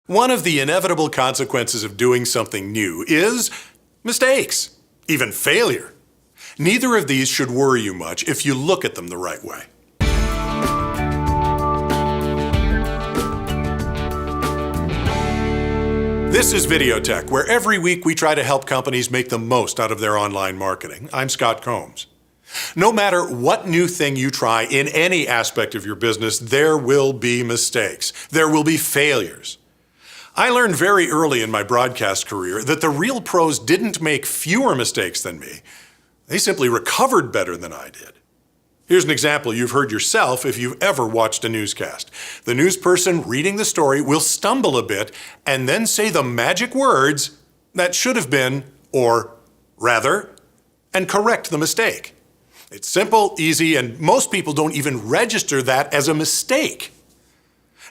One of the inevitable consequences of doing something new is mistakes, even failure. Neither of these should worry you much if you look at them the right way. This is Vidiotheque, where every week we try to help companies make the most out of their online marketing. I'm Scott Combs. No matter what new thing you try in any aspect of your business, there will be mistakes. There will be failures. I learned very early in my broadcast career that the real pros didn't make fewer mistakes than me. They simply recovered better than I did. Here's an example you've heard yourself if you've ever watched a newscast. The news person reading the story will stumble a bit and then say the magic words that should have been, or rather, and correct the mistake. It's simple, easy, and most people don't even register that as a mistake.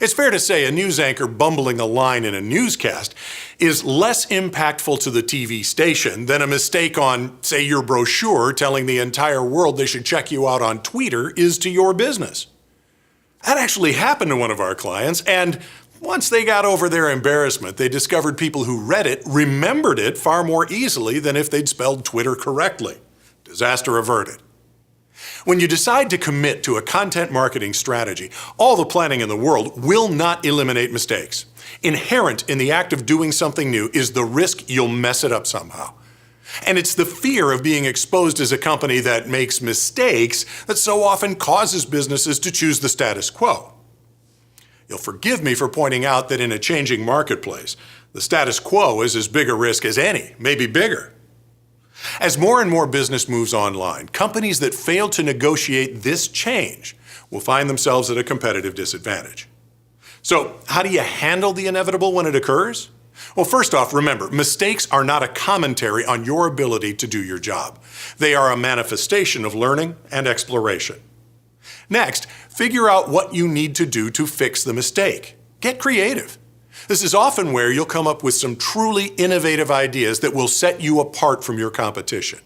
It's fair to say a news anchor bumbling a line in a newscast is less impactful to the TV station than a mistake on, say, your brochure telling the entire world they should check you out on Twitter is to your business. That actually happened to one of our clients, and once they got over their embarrassment, they discovered people who read it remembered it far more easily than if they'd spelled Twitter correctly. Disaster averted. When you decide to commit to a content marketing strategy, all the planning in the world will not eliminate mistakes. Inherent in the act of doing something new is the risk you'll mess it up somehow. And it's the fear of being exposed as a company that makes mistakes that so often causes businesses to choose the status quo. You'll forgive me for pointing out that in a changing marketplace, the status quo is as big a risk as any, maybe bigger. As more and more business moves online, companies that fail to negotiate this change will find themselves at a competitive disadvantage. So, how do you handle the inevitable when it occurs? Well, first off, remember, mistakes are not a commentary on your ability to do your job. They are a manifestation of learning and exploration. Next, figure out what you need to do to fix the mistake. Get creative. This is often where you'll come up with some truly innovative ideas that will set you apart from your competition.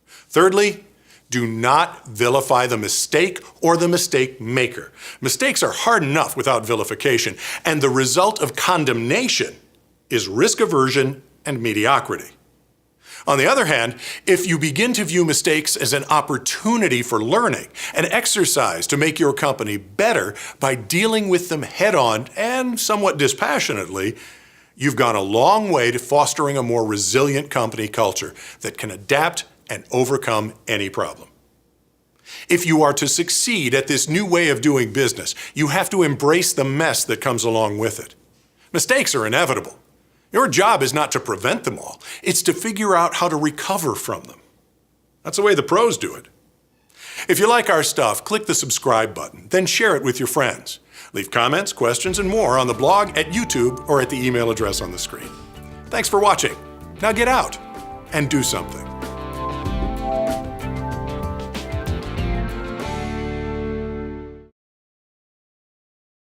Thirdly, do not vilify the mistake or the mistake maker. Mistakes are hard enough without vilification, and the result of condemnation is risk aversion and mediocrity. On the other hand, if you begin to view mistakes as an opportunity for learning, an exercise to make your company better by dealing with them head-on and somewhat dispassionately, you've gone a long way to fostering a more resilient company culture that can adapt and overcome any problem. If you are to succeed at this new way of doing business, you have to embrace the mess that comes along with it. Mistakes are inevitable. Your job is not to prevent them all. It's to figure out how to recover from them. That's the way the pros do it. If you like our stuff, click the subscribe button, then share it with your friends. Leave comments, questions, and more on the blog, at YouTube, or at the email address on the screen. Thanks for watching. Now get out and do something.